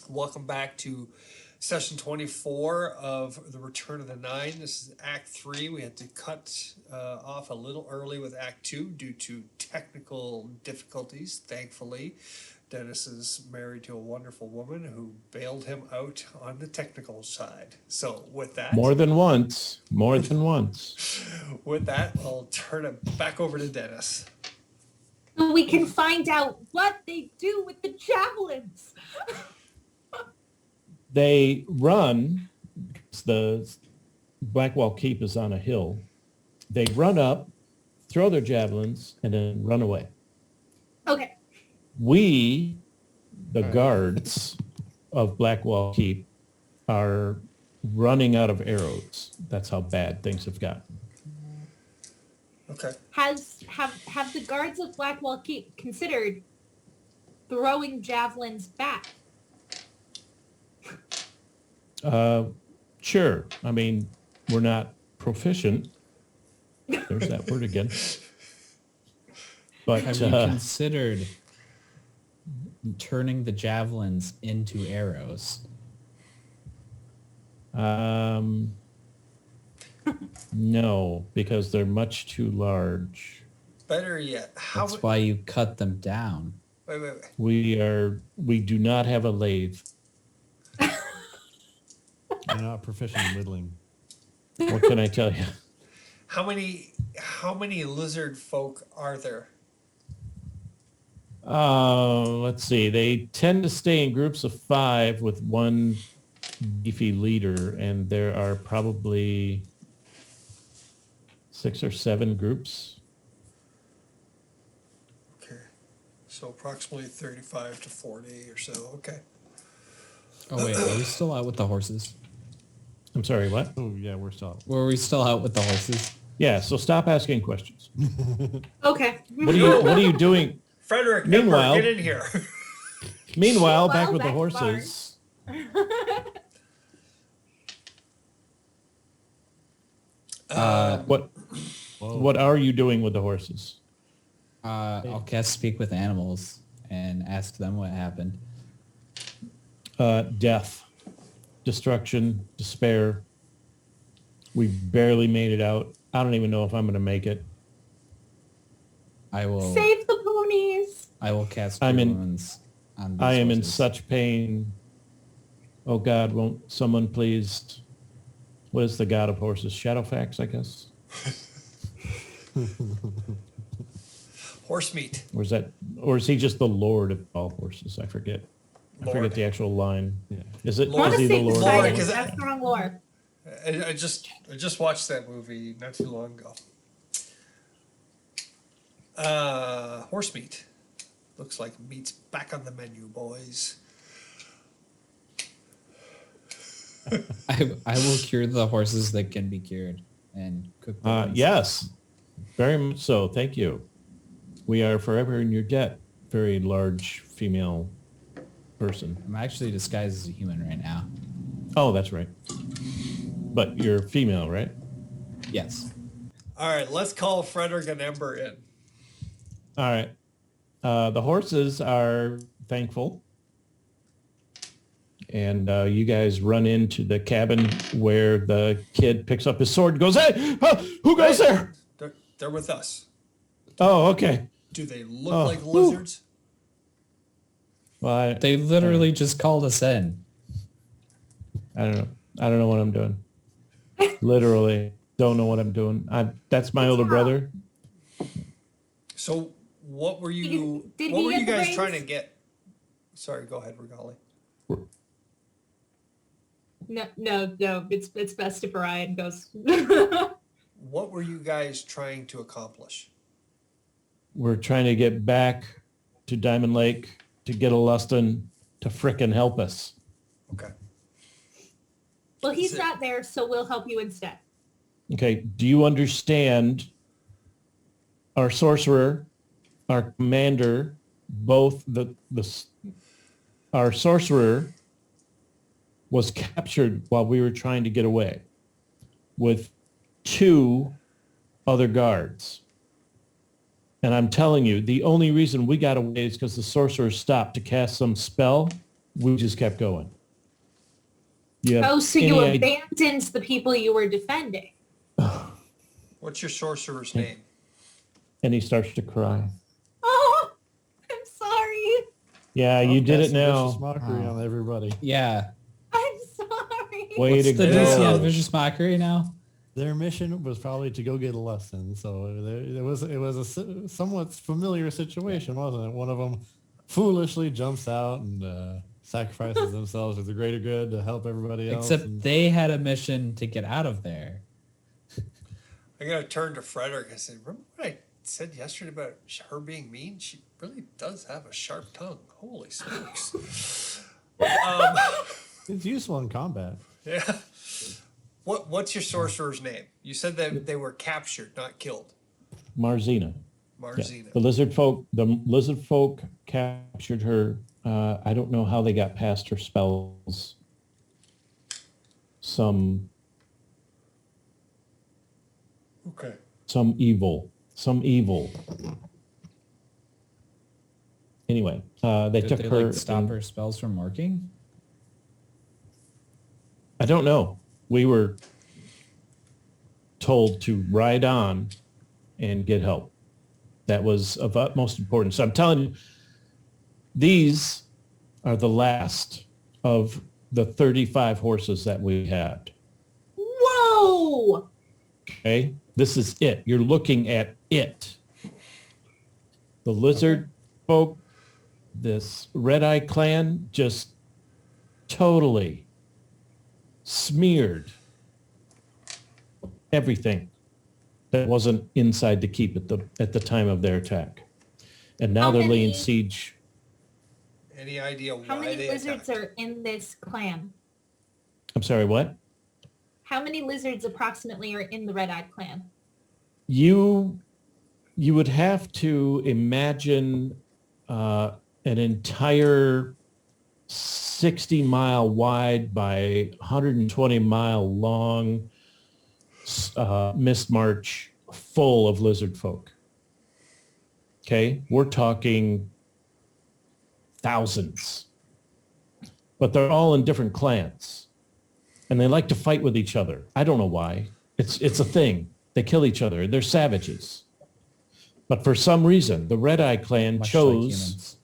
Welcome back to session 24 of The Return of the Nine. This is Act 3. We had to cut off a little early with Act 2 due to technical difficulties, thankfully. Dennis is married to a wonderful woman who bailed him out on the technical side. So with that... More than once. With that, I'll turn it back over to Dennis. So we can find out what they do with the javelins. They run. The Blackwall Keep is on a hill. They run up, throw their javelins, and then run away. Okay. We, the guards of Blackwall Keep, are running out of arrows. That's how bad things have gotten. Okay. Have the guards of Blackwall Keep considered throwing javelins back? Sure. I mean, we're not proficient. There's that word again. But have you considered turning the javelins into arrows? No, because they're much too large. Better yet, That's why you cut them down. Wait. We do not have a lathe. I'm not proficient in whittling. What can I tell you? How many lizard folk are there? Let's see. They tend to stay in groups of 5 with one beefy leader, and there are probably 6 or 7 groups. Okay. So approximately 35 to 40 or so. Okay. Oh wait, are we still out with the horses? I'm sorry, what? Oh, yeah, we're still out. Were we still out with the horses? Yeah, so stop asking questions. Okay. What are you doing? Frederick, Meanwhile- Ember, get in here. Meanwhile, Well, back with the that's horses. What are you doing with the horses? I'll cast Speak with Animals and ask them what happened. Death, destruction, despair. We barely made it out. I don't even know if I'm going to make it. I will Save the ponies. I will cast I'm in- wounds on these I am in horses. such pain. Oh God, won't someone please? What is the god of horses? Shadowfax, I guess. Horse meat. Or is he just the lord of all horses? I forget. I Lord. forget the actual line. Yeah. Is it? I want Is to he say the lord? Lord, Poseidon. 'cause That's the wrong lore. I just watched that movie not too long ago. Horse meat. Looks like meat's back on the menu, boys. I will cure the horses that can be cured and cook the ones. Yes, very much so. Thank you. We are forever in your debt. Very large female person. I'm actually disguised as a human right now. Oh, that's right. But you're female, right? Yes. All right, let's call Frederick and Ember in. All right. The horses are thankful. And you guys run into the cabin where the kid picks up his sword and goes, "Hey, who goes there?" They're with us. Oh, okay. Do they look like lizards? Well, They literally just called us in. I don't know. I don't know what I'm doing. Literally don't know what I'm doing. That's my older brother. So what were you Did he what were get you the guys rings? trying to get? Sorry, go ahead, Regali. No. It's best if Ryan goes. What were you guys trying to accomplish? We're trying to get back to Diamond Lake to get a Lustin to frickin' help us. Okay. Well, he's Is it- not there, so we'll help you instead. Okay. Do you understand our sorcerer, our commander, both our sorcerer was captured while we were trying to get away with 2 other guards. And I'm telling you, the only reason we got away is because the sorcerer stopped to cast some spell we just kept going. Yeah. Oh, so you abandoned the people you were defending. What's your sorcerer's name? And he starts to cry. Oh, I'm sorry. Yeah, you did it That's some vicious now. mockery on everybody. Yeah. I'm sorry. Way What's to the go. DC on vicious mockery now? Their mission was probably to go get a lesson. So it was a somewhat familiar situation, wasn't it? One of them foolishly jumps out and sacrifices themselves for the greater good to help everybody else. Except and- they had a mission to get out of there. I gotta turn to Frederick and say, remember what I said yesterday about her being mean? She really does have a sharp tongue. Holy smokes. It's useful in combat. Yeah. What's your sorcerer's name? You said that they were captured, not killed. Marzina. Yeah. Marzina. The lizard folk captured her. I don't know how they got past her spells. Some Okay. evil. Anyway, they Did took they her. like stop and- her spells from working? I don't know. We were told to ride on and get help. That was of utmost importance. I'm telling you, these are the last of the 35 horses that we had. Whoa. Okay? This is it. You're looking at it. The lizard folk, this Red Eye clan, just totally smeared everything that wasn't inside the keep at the time of their attack. And now How they're laying many- siege. Any idea How why many they lizards attacked? are in this clan? I'm sorry, what? How many lizards approximately are in the Red-Eyed clan? You would have to imagine an entire 60-mile wide by 120-mile long mist march full of lizard folk. Okay, we're talking thousands, but they're all in different clans, and they like to fight with each other. I don't know why. It's a thing. They kill each other. They're savages. But for some reason, the Red Eye clan Much like chose. humans.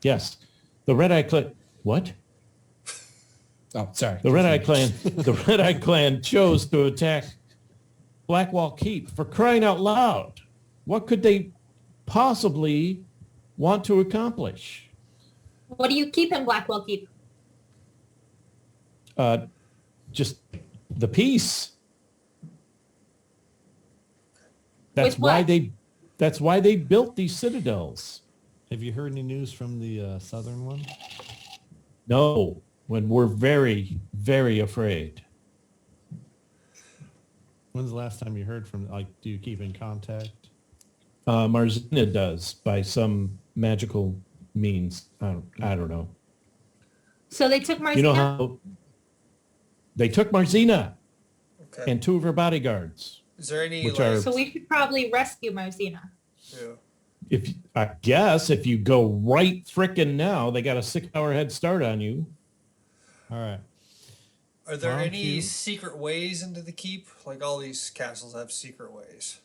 Yes, the Red Eye clan. What? Oh, sorry. The Red Eye clan. The Red Eye clan chose to attack Blackwall Keep. For crying out loud! What could they possibly want to accomplish? What do you keep in Blackwell Keep? Just the peace. That's With why what? That's why they built these citadels. Have you heard any news from the southern one? No, when we're very, very afraid. When's the last time you heard from, like, do you keep in contact? Marzina does by some magical means. I don't know. So they took Marzina. You know how they took Marzina Okay. and two of her bodyguards. Is there any which like, are- So we should probably rescue Marzina. yeah. If I guess if you go right frickin' now, they got a 6-hour head start on you. All right. Are there Why don't any you- secret ways into the keep? Like all these castles have secret ways.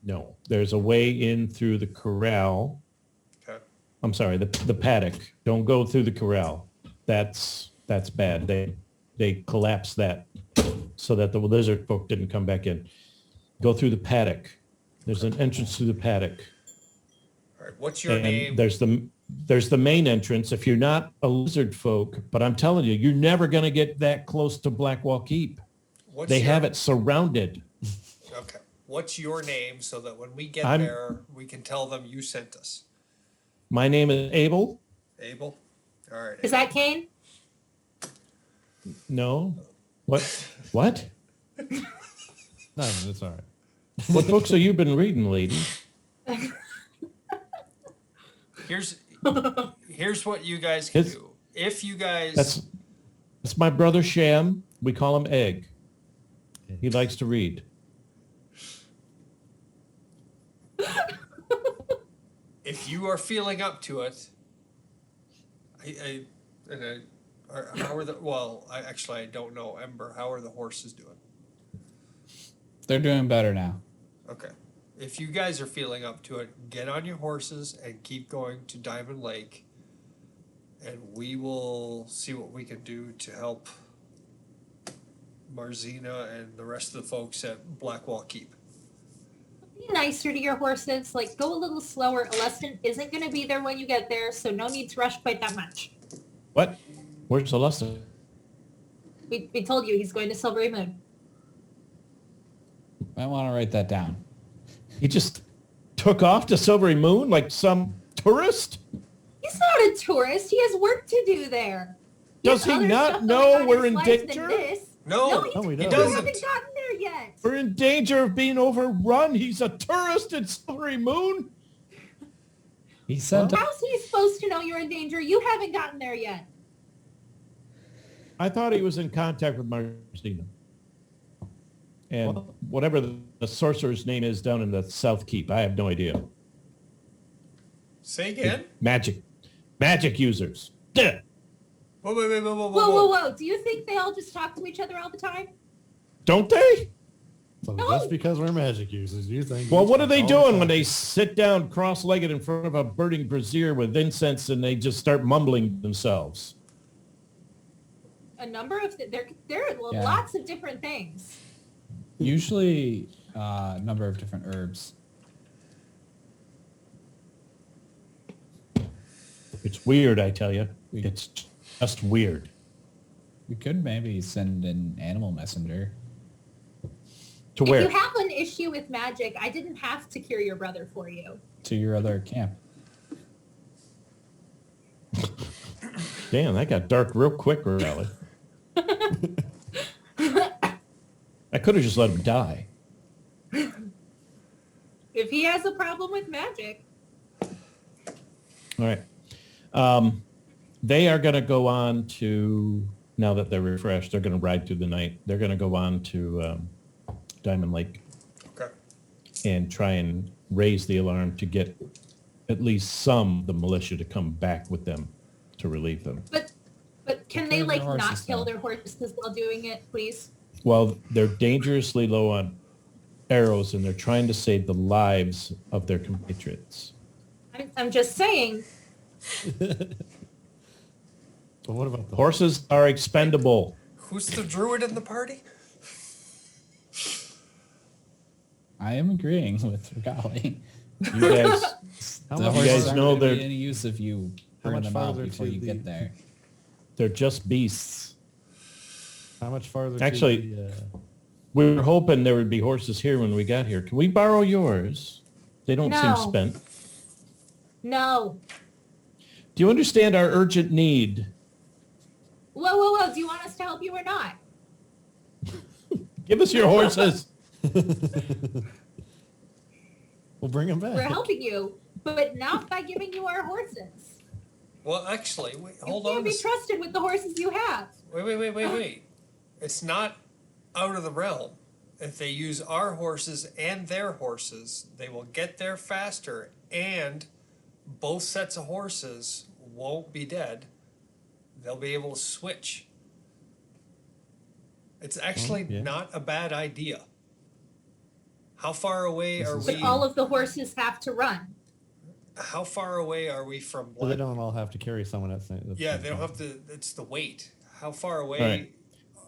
No, there's a way in through the corral. Okay. I'm sorry, the paddock. Don't go through the corral. That's bad. They collapsed that so that the lizard folk didn't come back in. Go through the paddock. There's an entrance to the paddock. All right. What's your And name? there's the main entrance if you're not a lizard folk, but I'm telling you, you're never going to get that close to Blackwall Keep. What's They your, have it surrounded. Okay. What's your name so that when we get I'm- there, we can tell them you sent us? My name is Abel. Abel? All right. Is that Kane? No. What? No, it's all right. What books have you been reading, lady? Here's what you guys can His- do. If you guys That's my brother Sham. We call him Egg. He likes to read. if you are feeling up to it, How are the, well, I don't know, Ember, how are the horses doing? They're doing better now. Okay. If you guys are feeling up to it, get on your horses and keep going to Diamond Lake. And we will see what we can do to help Marzina and the rest of the folks at Blackwall Keep. Be nicer to your horses. Like, go a little slower. Alestin isn't going to be there when you get there, so no need to rush quite that much. What? Where's Alestin? We told you he's going to Silvery Moon. I want to write that down. He just took off to Silvery Moon like some tourist? He's not a tourist. He has work to do there. Does he other not stuff know going on we're his in life than danger? this. No, No, he you doesn't. haven't gotten there yet. We're in danger of being overrun. He's a tourist at Silvery Moon. He sent How's he supposed to know you're in danger? You haven't gotten there yet. I thought he was in contact with Martina. And whatever the sorcerer's name is down in the South Keep, I have no idea. say again. Magic users. Duh. Whoa, wait, wait, whoa, whoa, Whoa, whoa, whoa. Do you think they all just talk to each other all the time? Don't they? So No. just because we're magic users, you think? Well, we what are they talk all the doing when time? they sit down cross-legged in front of a burning brazier with incense and they just start mumbling themselves? A number of there are Yeah. lots of different things. usually a number of different herbs. It's weird, I tell you. It's just weird. We could maybe send an animal messenger. To If where? you have an issue with magic, I didn't have to cure your brother for you. To your other camp. Damn, that got dark real quick, Raleigh. I could have just let him die. If he has a problem with magic, All right. They are going to go on to, now that they're refreshed, they're going to ride through the night. They're going to go on to Diamond Lake Okay. and try and raise the alarm to get at least some of the militia to come back with them to relieve them. but can Take they care of like your not horses, kill though. their horses while doing it, please? Well, they're dangerously low on arrows and they're trying to save the lives of their compatriots. I'm just saying. But what about the Horses are expendable. Who's the druid in the party? I am agreeing with Regali. You guys, How The much you guys horses farther- aren't know gonna be they're- any use if you How bring much them out farther before to you the- get there. they're just beasts. How much farther? to Actually- the, We were hoping there would be horses here when we got here. Can we borrow yours? They don't seem No. spent. No. Do you understand our urgent need? Whoa, whoa, whoa. Do you want us to help you or not? Give us your horses. we'll bring them back. We're helping you, but not by giving you our horses. Well, actually, wait, You hold can't on. be trusted with the horses you have. Wait. It's not out of the realm. If they use our horses and their horses, they will get there faster, and both sets of horses won't be dead. They'll be able to switch. It's actually yeah. not a bad idea. How far away This are is- But we? all of the horses have to run. How far away are we from So they Black? don't all have to carry someone at the same. Yeah, they don't have to. It's the weight. How far away Right.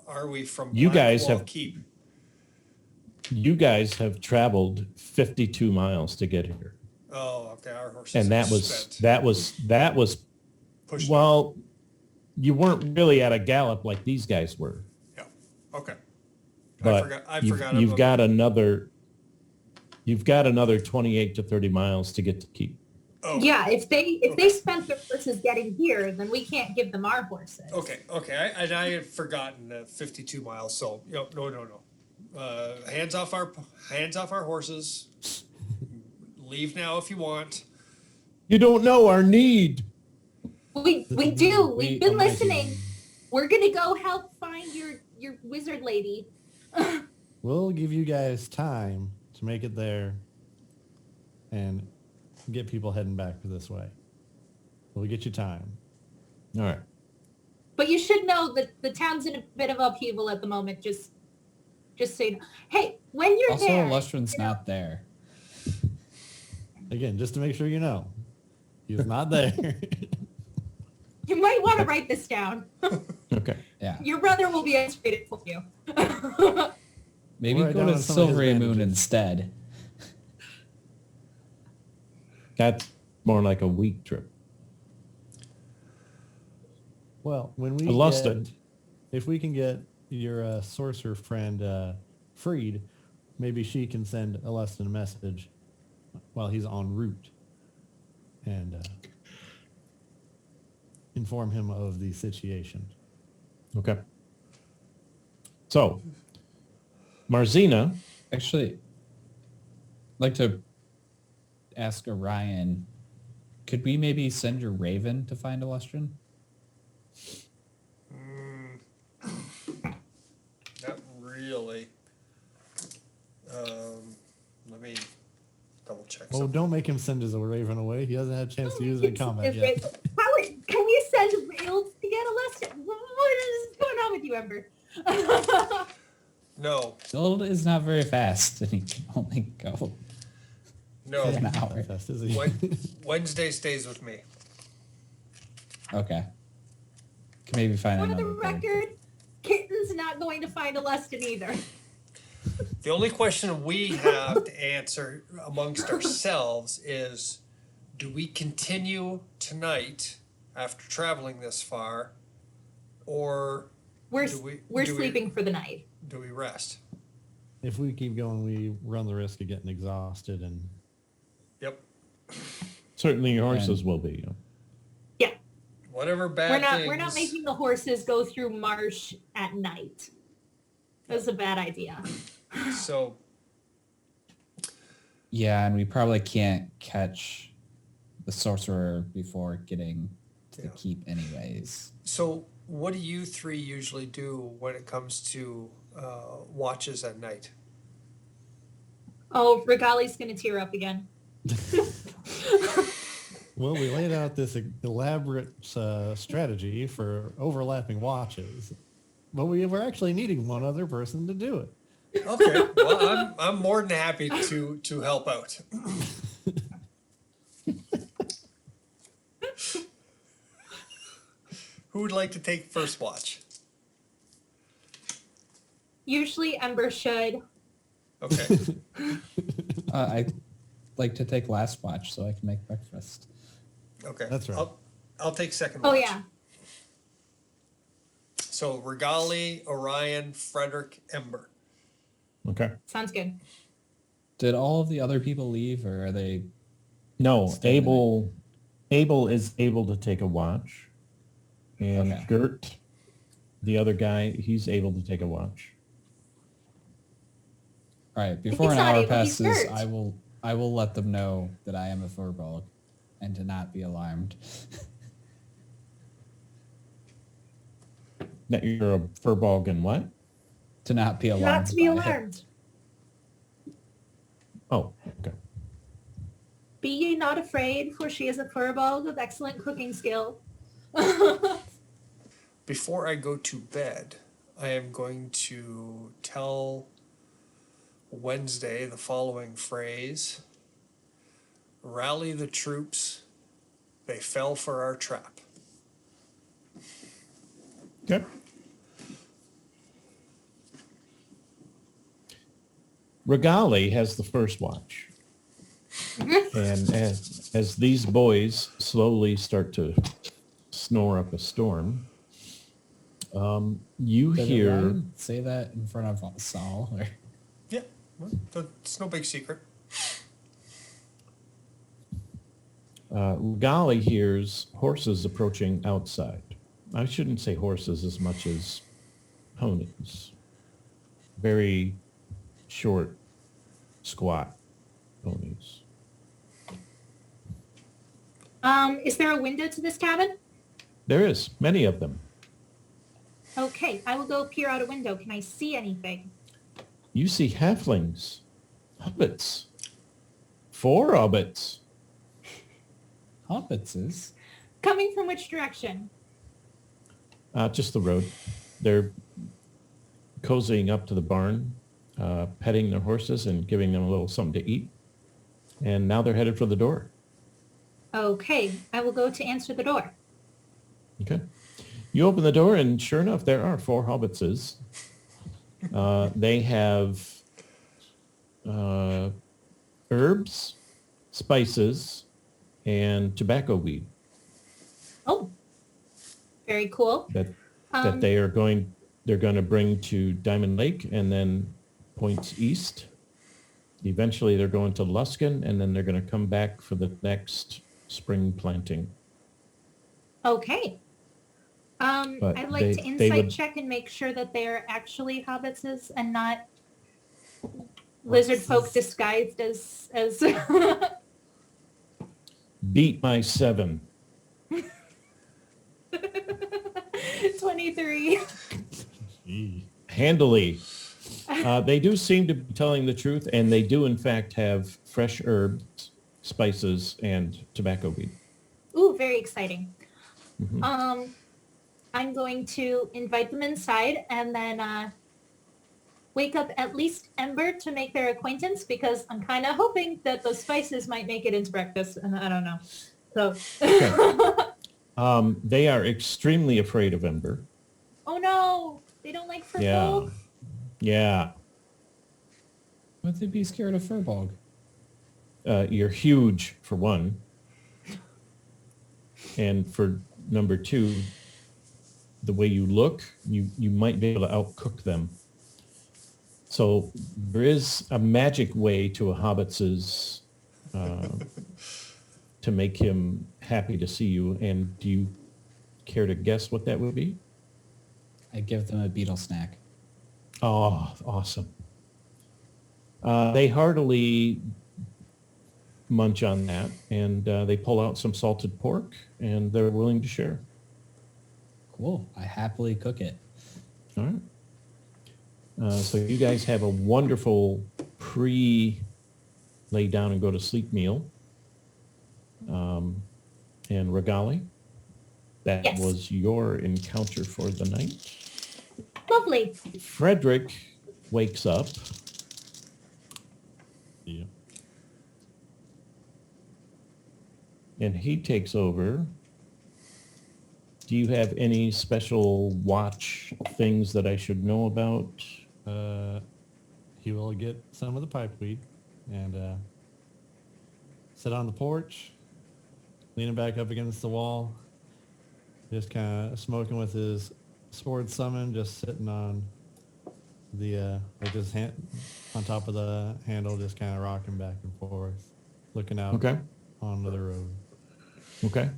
are we from? You guys Blackwall have- Keep. You guys have traveled 52 miles to get here. Oh, okay. Our horses. And are that was, pushed. well, you weren't really at a gallop like these guys were. Yeah. Okay. But I you've, forgot. you've got another 28 to 30 miles to get to keep. Oh, Yeah, if they spent their horses getting here, then we can't give them our horses. Okay. I had forgotten 52 miles. So no. Hands off our horses. Leave now if you want. You don't know our need. We do. We've been I'm with listening. you. We're gonna go help find your wizard lady. We'll give you guys time to make it there, and get people heading back this way. We'll get you time. All right. But you should know that the town's in a bit of upheaval at the moment. Just so you know. Hey, when you're Also, there, Lustron's not there. Again, just to make sure you know, he's not there. you might want to write this down. Okay. Yeah. Your brother will be illustrated for you. Maybe Write go down to some of his Silvery Moon bandages. instead. That's more like a week trip. Well, when we Lusted. if we can get your sorcerer friend freed, maybe she can send Alustin a message while he's en route and inform him of the situation. Okay. So, Marzina, Actually, I'd like to ask Orion, could we maybe send your Raven to find Lustron? Not really. Let me double check Oh, something. don't make him send his raven away. He hasn't had a chance to use it in combat yet. Howard, can we send Rails to get a lesson? What is going on with you, Ember? No, Still is not very fast, and he can only go no. for an hour. Fast, is he? Wednesday stays with me. Okay. Can maybe find For the another bird. record, Kitten's not going to find a lesson either. The only question we have to answer amongst ourselves is, do we continue tonight after traveling this far, or We're Do we- we're do we- sleeping for the night. do we rest? If we keep going, we run the risk of getting exhausted and Yep. certainly your horses will be. Yeah, Whatever bad we're not things- making the horses go through marsh at night. That's a bad idea. So Yeah, and we probably can't catch the sorcerer before getting to the Yeah. keep anyways. So, what do you three usually do when it comes to watches at night? Oh, Regali's gonna tear up again. well, we laid out this elaborate strategy for overlapping watches, but we were actually needing one other person to do it. Okay, well, I'm more than happy to help out. Who would like to take first watch? Usually Ember should. Okay. I'd like to take last watch so I can make breakfast. Okay. That's right. I'll take second Oh watch. yeah. So Regali, Orion, Frederick, Ember. Okay. Sounds good. Did all of the other people leave, or are they? No, Stay the night. Abel is able to take a watch. And Okay. Gert, the other guy, he's able to take a watch. All right. Before an he's not hour able, he's passes, hurt. I will let them know that I am a furball, and to not be alarmed. That you're a furball and what? To not be alarmed. Not to be by it. alarmed. Oh, okay. Be ye not afraid, for she is a furball of excellent cooking skill. Before I go to bed, I am going to tell Wednesday the following phrase: rally the troops, they fell for our trap. Okay. Regali has the first watch. And as these boys slowly start to snore up a storm, you Did hear Orion say that in front of Saul? Or? Yeah, well, it's no big secret. Regali hears horses approaching outside. I shouldn't say horses as much as ponies. Very short, squat ponies. Is there a window to this cabin? There is many of them. Okay, I will go peer out a window. Can I see anything? You see halflings, hobbits, 4 hobbits. Hobbitses? Coming from which direction? Just the road. They're cozying up to the barn, petting their horses and giving them a little something to eat. And now they're headed for the door. Okay, I will go to answer the door. Okay. You open the door, and sure enough, there are 4 hobbitses. They have herbs, spices, and tobacco weed Oh, very cool. that Um, they're going to bring to Diamond Lake and then points east. Eventually, they're going to Luskin, and then they're going to come back for the next spring planting. Okay. But I'd like they- to they insight would- check and make sure that they're actually hobbitses and not lizard folk disguised as Beat my 7. 23. Gee. Handily. They do seem to be telling the truth, and they do in fact have fresh herbs, spices, and tobacco weed. Ooh, very exciting. Mhm. I'm going to invite them inside and then wake up at least Ember to make their acquaintance because I'm kind of hoping that those spices might make it into breakfast, and I don't know. So, They are extremely afraid of Ember. oh no, they don't like fur Yeah. folk. Yeah. Would they be scared of Furbog? You're huge, for one. And for number 2, the way you look, you might be able to outcook them. So there is a magic way to a hobbit's to make him happy to see you. And do you care to guess what that would be? I give them a beetle snack. Oh, awesome. They heartily munch on that, and they pull out some salted pork, and they're willing to share. Cool. I happily cook it. All right. So you guys have a wonderful pre-lay down and go to sleep meal. And Regali, that Yes. was your encounter for the night. Lovely. Frederick wakes up. Yeah. And he takes over. Do you have any special watch things that I should know about? He will get some of the pipeweed and sit on the porch, leaning back up against the wall, just kind of smoking with his sword summon, just sitting on the with his hand on top of the handle, just kind of rocking back and forth, looking out Okay. onto the road. Okay.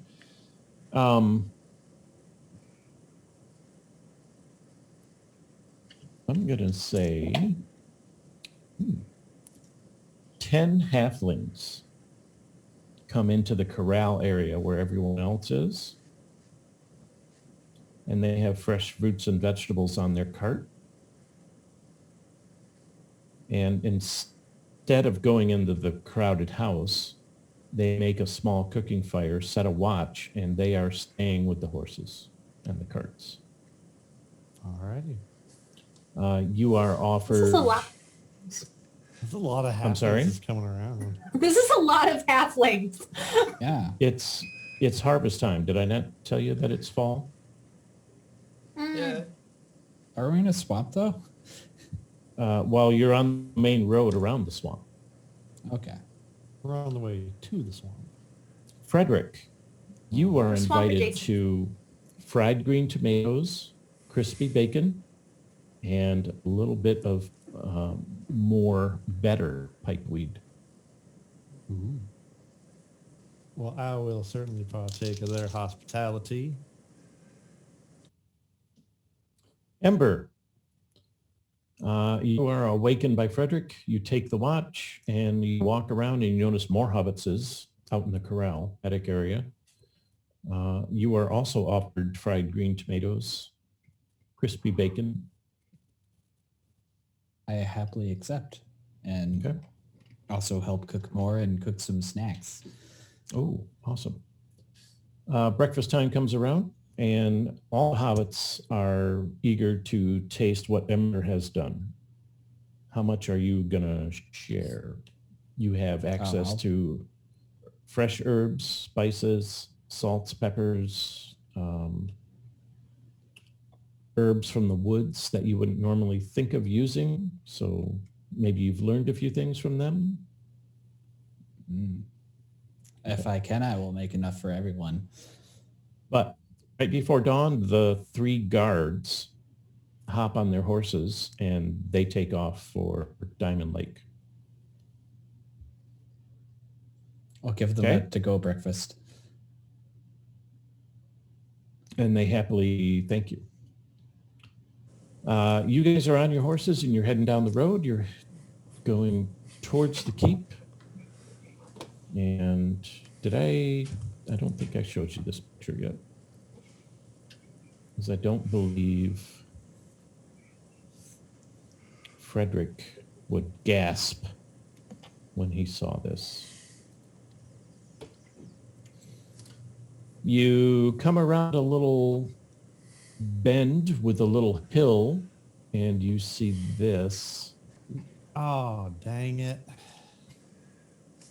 I'm going to say 10 halflings come into the corral area where everyone else is. And they have fresh fruits and vegetables on their cart. And instead of going into the crowded house, they make a small cooking fire, set a watch, and they are staying with the horses and the carts. Alrighty. You are This offered... is a lot. There's a lot of I'm sorry? half coming around. This is a lot of halflings. Yeah. It's harvest time. Did I not tell you that it's fall? Yeah. Are we in a swamp though? Well, you're on the main road around the swamp. Okay. We're on the way to the swamp. Frederick, you are Swamp invited adjacent. to fried green tomatoes, crispy bacon, and a little bit of more better pipeweed. Ooh. Well, I will certainly partake of their hospitality. Ember, you are awakened by Frederick. You take the watch and you walk around and you notice more hobbitses out in the corral, attic area. You are also offered fried green tomatoes, crispy bacon. I happily accept and Okay. also help cook more and cook some snacks. Oh, awesome. Breakfast time comes around. and all hobbits are eager to taste what Ember has done. How much are you gonna share? You have access I'll- to fresh herbs, spices, salts, peppers, herbs from the woods that you wouldn't normally think of using. So maybe you've learned a few things from them. Mm. If I can, I will make enough for everyone. But right before dawn, the 3 guards hop on their horses and they take off for Diamond Lake. I'll give them Okay. a to-go breakfast. And they happily thank you. You guys are on your horses and you're heading down the road. You're going towards the keep. And I don't think I showed you this picture yet. Because I don't believe Frederick would gasp when he saw this. You come around a little bend with a little hill and you see this. Oh, dang it.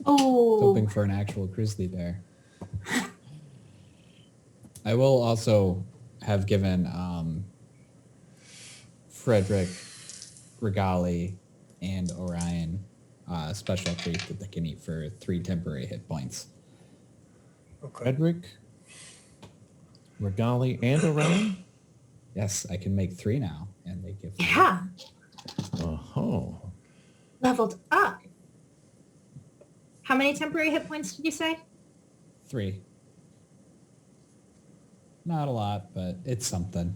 Oh, Hoping for an actual grizzly bear. I will also have given Frederick, Regali, and Orion a special treat that they can eat for 3 temporary hit points. Okay. Frederick, Regali, and Orion? Yes, I can make 3 now, and they give them yeah, Oh. leveled up. How many temporary hit points did you say? 3. Not a lot, but it's something.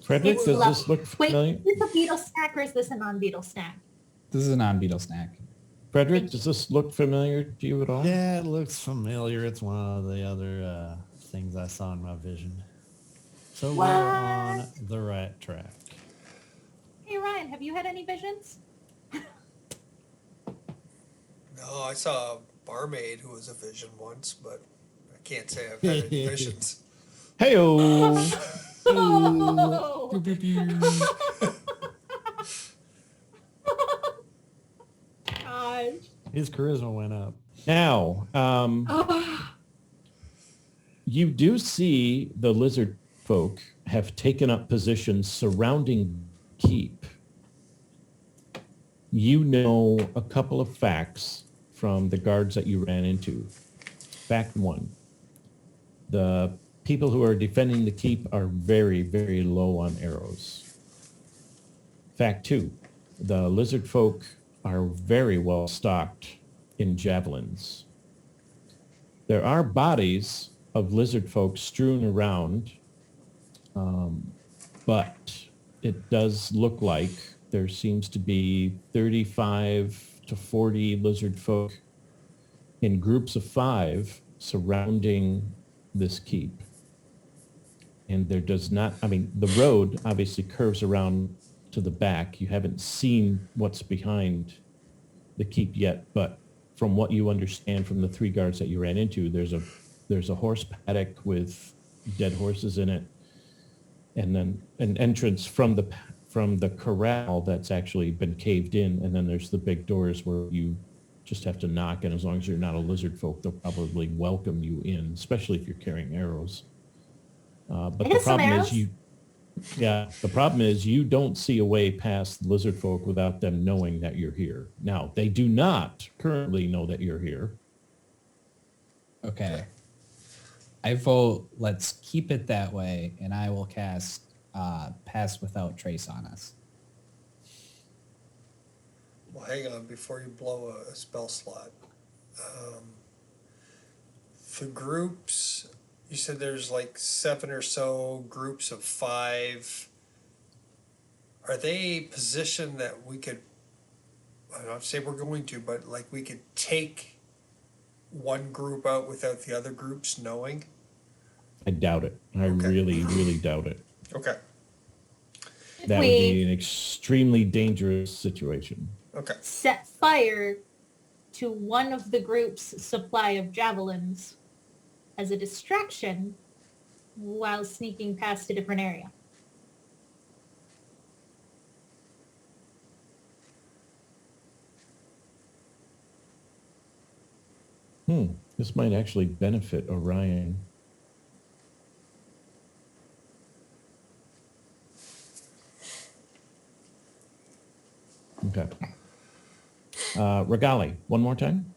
Frederick, It's does love- this look Wait, familiar? is this a beetle snack or is this a non-beetle snack? This is a non-beetle snack. Frederick, does this look familiar to you at all? Yeah, it looks familiar. It's one of the other things I saw in my vision. So we're on the right track. Hey Ryan, have you had any visions? No, I saw a barmaid who was a vision once, but I can't say I've had any visions. Hey-o! Oh! Gosh. His charisma went up. Now, Oh. you do see the lizard folk have taken up positions surrounding keep. You know a couple of facts from the guards that you ran into. Fact 1, the people who are defending the keep are very, very low on arrows. Fact 2, the lizard folk are very well stocked in javelins. There are bodies of lizard folk strewn around, but it does look like there seems to be 35 to 40 lizard folk in groups of 5 surrounding this keep. And there does not, I mean, the road obviously curves around to the back. You haven't seen what's behind the keep yet, but from what you understand from the 3 guards that you ran into, there's a horse paddock with dead horses in it, and then an entrance from the corral that's actually been caved in, and then there's the big doors where you just have to knock, and as long as you're not a lizard folk, they'll probably welcome you in, especially if you're carrying arrows. But I the got some problem arrows. is the problem is you don't see a way past lizard folk without them knowing that you're here. Now, they do not currently know that you're here. Okay. I vote let's keep it that way, and I will cast Pass Without Trace on us. Well, hang on before you blow a spell slot. The groups, you said there's like 7 or so groups of 5. Are they positioned that we could, I don't say we're going to, but like we could take one group out without the other groups knowing? I doubt it. I Okay. really, really doubt it. Okay, That would be an extremely dangerous situation. okay. Set fire to one of the group's supply of javelins. as a distraction while sneaking past a different area. This might actually benefit Orion. Okay. Regali, one more time.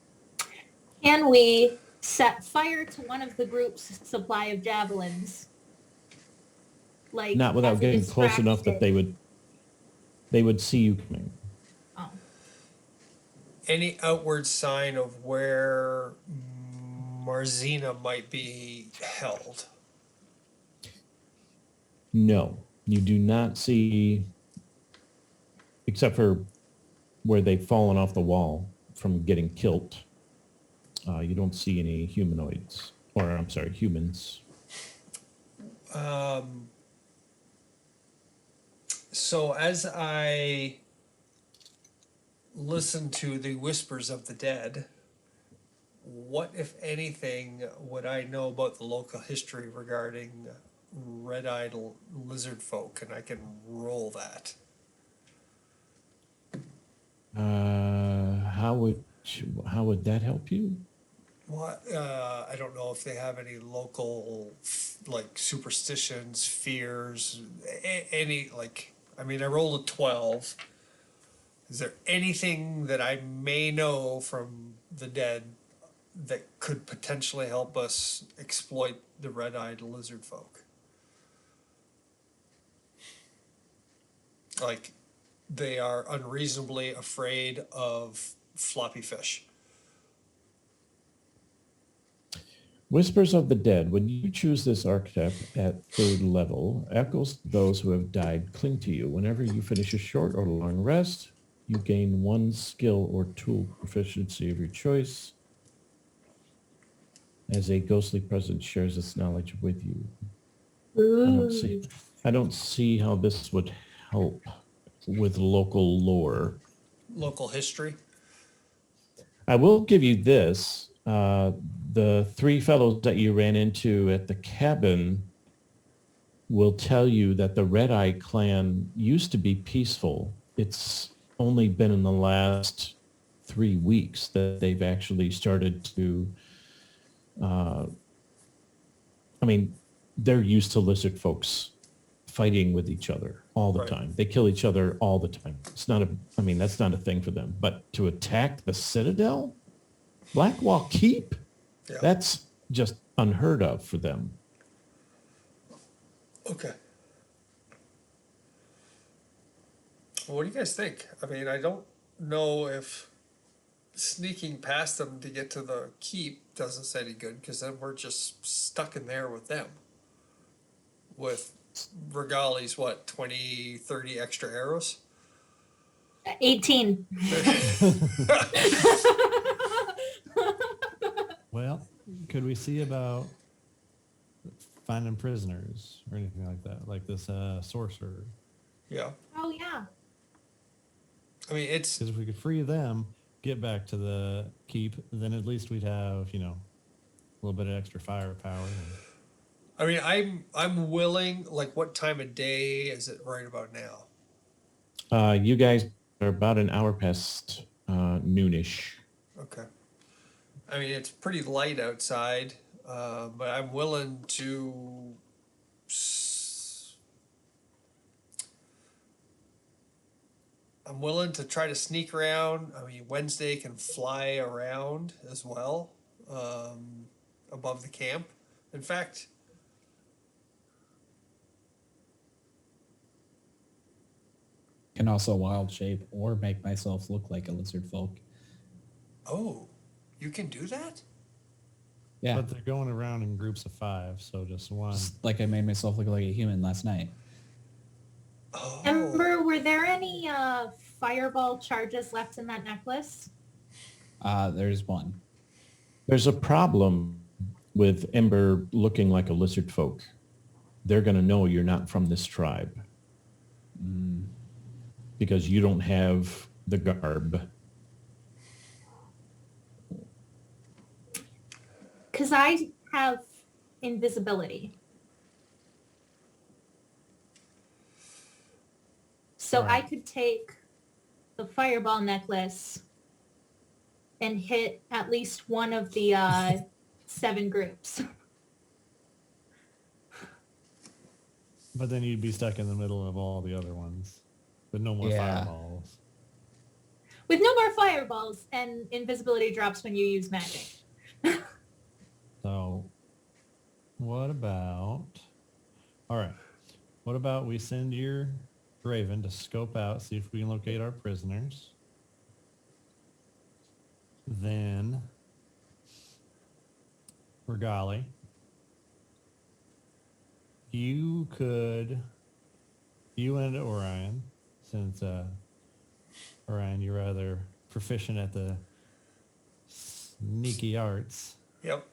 Can we set fire to one of the group's supply of javelins? Like Not without as a getting close enough that distraction? they would see you coming. Oh. Any outward sign of where Marzina might be held? No, you do not see, except for where they've fallen off the wall from getting killed. You don't see any humanoids, or I'm sorry, humans. So as I listen to the whispers of the dead, what, if anything, would I know about the local history regarding red-eyed lizard folk? And I can roll that. How would that help you? What, I don't know if they have any local, like, superstitions, fears, any, like, I mean, I rolled a 12. Is there anything that I may know from the dead that could potentially help us exploit the red-eyed lizard folk? Like, they are unreasonably afraid of floppy fish. Whispers of the Dead. When you choose this archetype at 3rd level, echoes those who have died cling to you. Whenever you finish a short or long rest, you gain 1 skill or tool proficiency of your choice as a ghostly presence shares its knowledge with you. I don't see how this would help with local lore. Local history? I will give you this. The 3 fellows that you ran into at the cabin will tell you that the Red Eye clan used to be peaceful. It's only been in the last 3 weeks that they've actually started to, they're used to lizard folks fighting with each other all the Right. time. They kill each other all the time. That's not a thing for them. But to attack the Citadel, Blackwall Keep, Yeah. that's just unheard of for them. Okay. Well, what do you guys think? I mean, I don't know if sneaking past them to get to the keep doesn't say any good, because then we're just stuck in there with them. With Regali's, 20, 30 extra arrows? 18. Well, could we see about finding prisoners or anything like that, like this sorcerer? Yeah. Oh, yeah. I mean, it's, Because if we could free them, get back to the keep, then at least we'd have, a little bit of extra firepower. I mean, I'm willing, like, what time of day is it right about now? You guys are about an hour past noonish. Okay. I mean, it's pretty light outside, but I'm willing to try to sneak around. I mean, Wednesday can fly around as well, above the camp. In fact, Can also wild shape or make myself look like a lizard folk. oh, you can do that? Yeah, But they're going around in groups of 5, so just one. just like I made myself look like a human last night. Oh, Ember, were there any fireball charges left in that necklace? There's one. There's a problem with Ember looking like a lizard folk. They're going to know you're not from this tribe. Because you don't have the garb. Because I have invisibility. So I Right. could take the fireball necklace and hit at least one of the 7 groups. But then you'd be stuck in the middle of all the other ones, with no more Yeah. fireballs. With no more fireballs, and invisibility drops when you use magic. So, what about? All right. What about we send your Raven to scope out, see if we can locate our prisoners. Then, Regali, you and Orion, since Orion, you're rather proficient at the sneaky arts. Yep.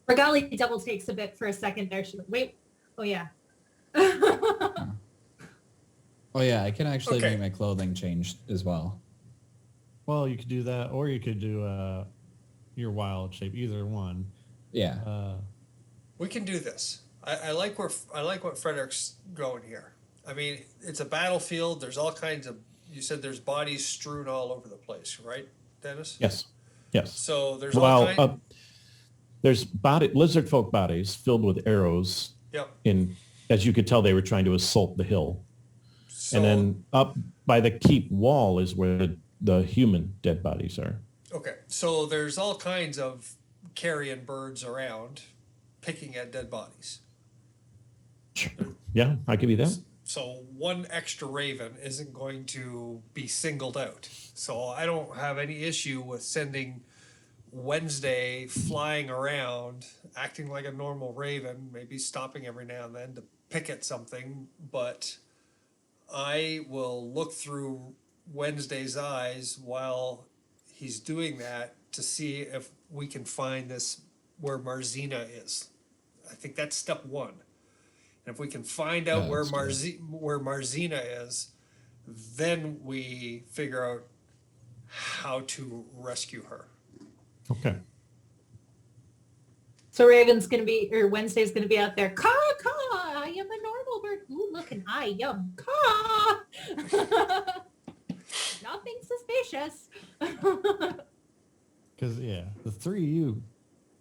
Regali double takes a bit for a second there. She wait. Oh yeah. Oh yeah, I can actually Okay. make my clothing change as well. Well, you could do that, or you could do your wild shape. Either one. Yeah. We can do this. I like what Frederick's going here. I mean, it's a battlefield. There's all kinds of. You said there's bodies strewn all over the place, right, Dennis? Yes. Yes. So there's all Well, kinds. there's lizard folk bodies filled with arrows. Yep. As you could tell, they were trying to assault the hill. So, And then up by the keep wall is where the human dead bodies are. okay, so there's all kinds of carrion birds around, picking at dead bodies. Yeah, I give you that. So one extra raven isn't going to be singled out. So I don't have any issue with sending Wednesday flying around, acting like a normal raven, maybe stopping every now and then to pick at something, but I will look through Wednesday's eyes while he's doing that to see if we can find this where Marzina is. I think that's step one. And if we can find out Yeah, where that's good. where Marzina is, then we figure out how to rescue her. Okay. So Raven's gonna be, or Wednesday's gonna be out there. Caw, caw, I am a normal bird. Ooh, look, and I am caw. Nothing suspicious. Because the three of you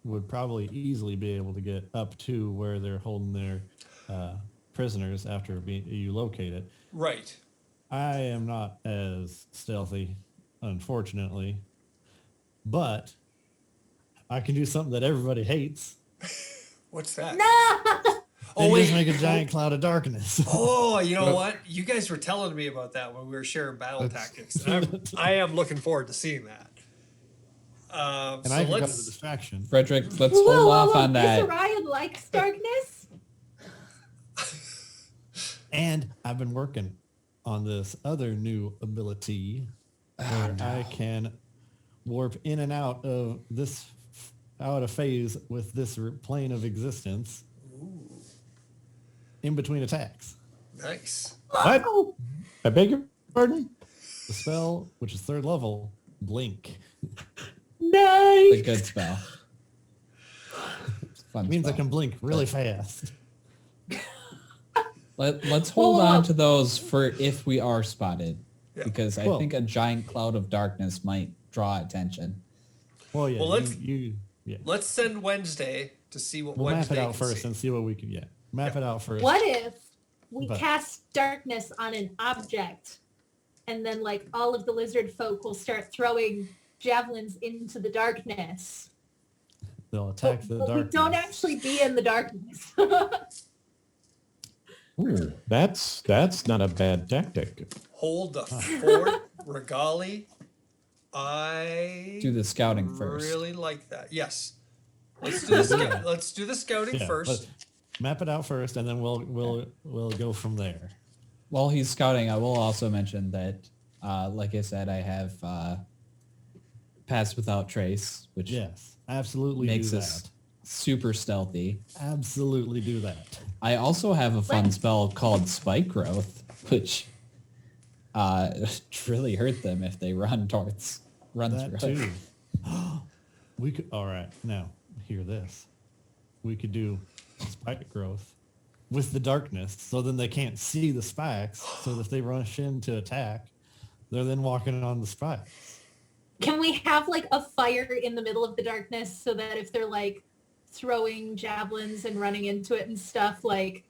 would probably easily be able to get up to where they're holding their prisoners after you locate it. Right. I am not as stealthy, unfortunately, but I can do something that everybody hates. What's that? No. Oh Just wait. make a giant cloud of darkness. Oh, you know what? You guys were telling me about that when we were sharing battle tactics. And I am looking forward to seeing that. And So I can cause a let's. distraction. Frederick, let's hold off on Mr. that. Ryan likes darkness. And I've been working on this other new ability where I can warp in and out of phase with this plane of existence in between attacks. Nice. What? Oh, I beg your pardon? The spell, which is 3rd level, Blink, nice. A good spell. Fun means I spell. can blink really fast. Let's hold on to those for if we are spotted, Yeah. because I Well- think a giant cloud of darkness might draw attention. Well, yeah, Well, let's- yeah. Let's send Wednesday to see what We'll map Wednesday it out can first see. and see what we can. Map it out first. What if we But- cast darkness on an object, and then like all of the lizard folk will start throwing javelins into the darkness? They'll attack the But we darkness. don't actually be in the darkness. Ooh, that's not a bad tactic. Hold the fort, Regali. I Do the scouting first. really like that. Yes. Let's do the let's do the scouting Yeah, first. but map it out first, and then we'll go from there. While he's scouting, I will also mention that, like I said, I have Pass Without Trace, which Yes, absolutely makes do us that. super stealthy. Absolutely do that. I also have a fun What? spell called Spike Growth, which really hurt them if they run That through it. too. We could. All right, now hear this. we could do spike growth with the darkness, so then they can't see the spikes. So that if they rush in to attack, they're then walking on the spikes. Can we have like a fire in the middle of the darkness so that if they're like throwing javelins and running into it and stuff, like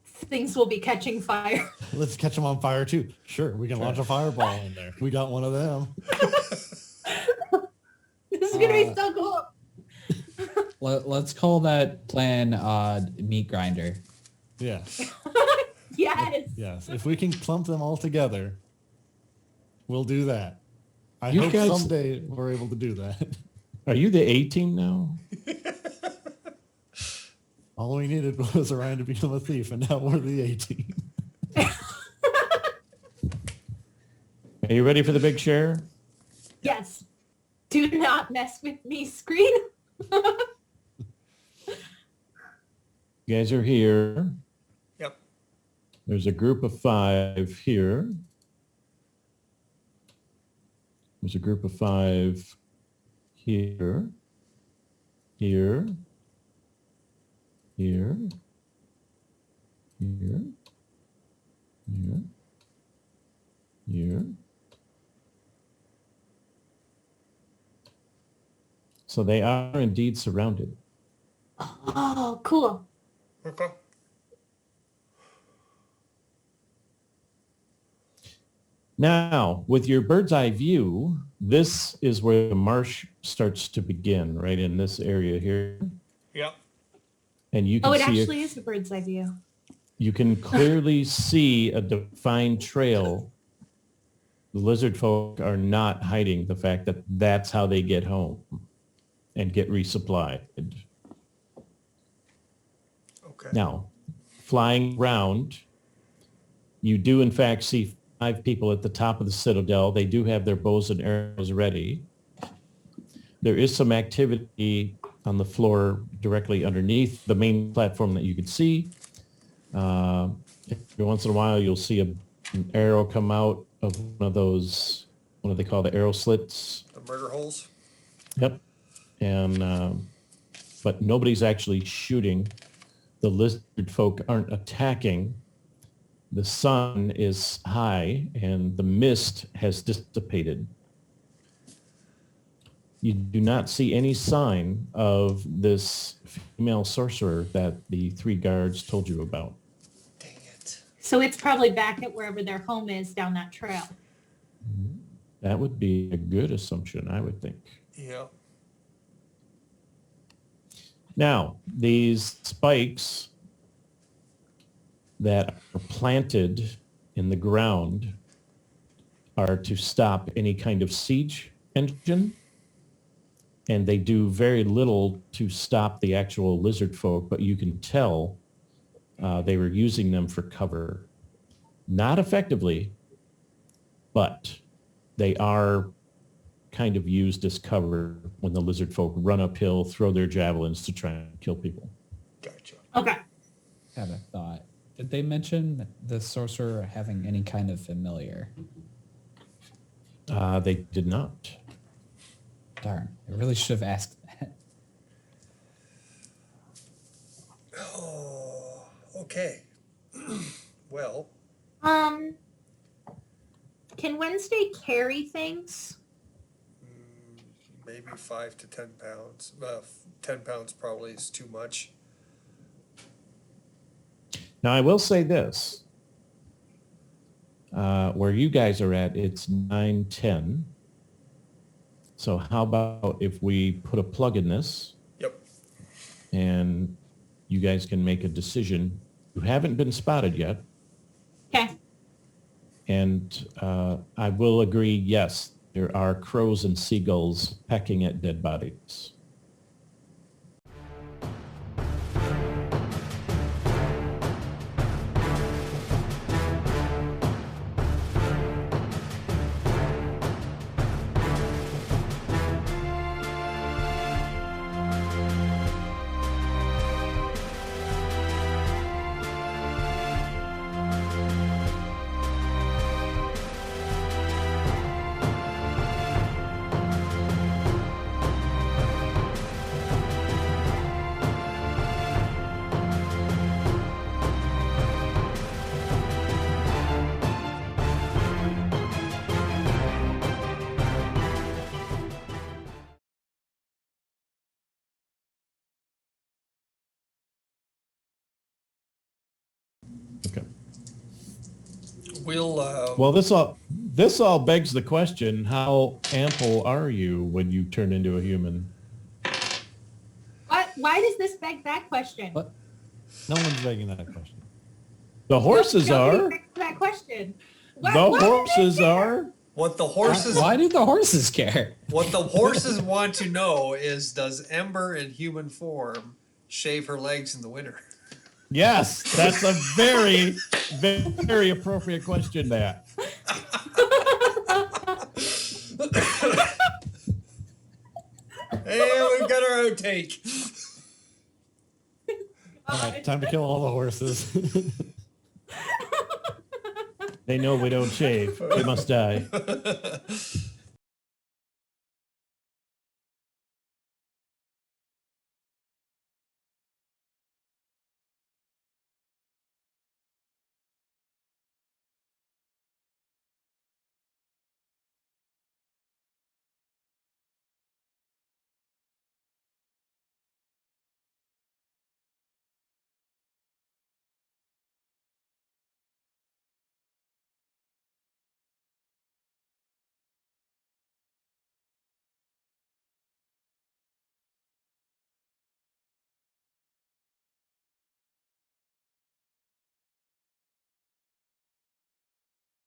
things will be catching fire? Let's catch them on fire too. Sure, we can launch a fireball in there. We got one of them. This is gonna be so cool. Let's call that plan meat grinder. Yeah. Yes. Yes. If we can clump them all together, we'll do that. I You hope guys- someday we're able to do that. Are you the 18 now? All we needed was Orion to become a thief, and now we're the 18. Are you ready for the big share? Yes. Do not mess with me, screen. You guys are here. Yep. There's a group of 5 here. There's a group of 5 here, here, here, here, here, here. So they are indeed surrounded. Oh, cool. Okay. Now, with your bird's eye view, this is where the marsh starts to begin, right in this area here. Yep. And you can Oh, it see actually is a bird's eye view. you can clearly see a defined trail. The lizard folk are not hiding the fact that that's how they get home and get resupplied. Okay. Now, flying around, you do in fact see 5 people at the top of the citadel. They do have their bows and arrows ready. There is some activity on the floor directly underneath the main platform that you can see. Every once in a while, you'll see an arrow come out of one of those, what do they call the arrow slits? The murder holes. Yep. And, but nobody's actually shooting. The lizard folk aren't attacking. The sun is high and the mist has dissipated. You do not see any sign of this female sorcerer that the 3 guards told you about. Dang it. So it's probably back at wherever their home is down that trail. That would be a good assumption, I would think. Yep. Now, these spikes that are planted in the ground are to stop any kind of siege engine, and they do very little to stop the actual lizard folk, but you can tell they were using them for cover. Not effectively, but they are kind of used as cover when the lizard folk run uphill, throw their javelins to try and kill people. Gotcha. Okay. Had a thought. Did they mention the sorcerer having any kind of familiar? They did not. Darn, I really should have asked that. Oh, okay. Well, Can Wednesday carry things? maybe 5 to 10 pounds. 10 pounds probably is too much. Now, I will say this. Where you guys are at, it's 9:10. So how about if we put a plug in this Yep. and you guys can make a decision. You haven't been spotted yet. Okay. And I will agree, yes, there are crows and seagulls pecking at dead bodies. Okay. We'll, Well, this all begs the question: how ample are you when you turn into a human? Why does this beg that question? What? No one's begging that question. The horses Nobody are. begs that question. The Why do they horses care? are. what the horses, Why do the horses care? what the horses want to know is, does Ember in human form shave her legs in the winter? Yes, that's a very, very appropriate question, Matt. Hey, we've got our outtake. All right, time to kill all the horses. They know we don't shave. They must die.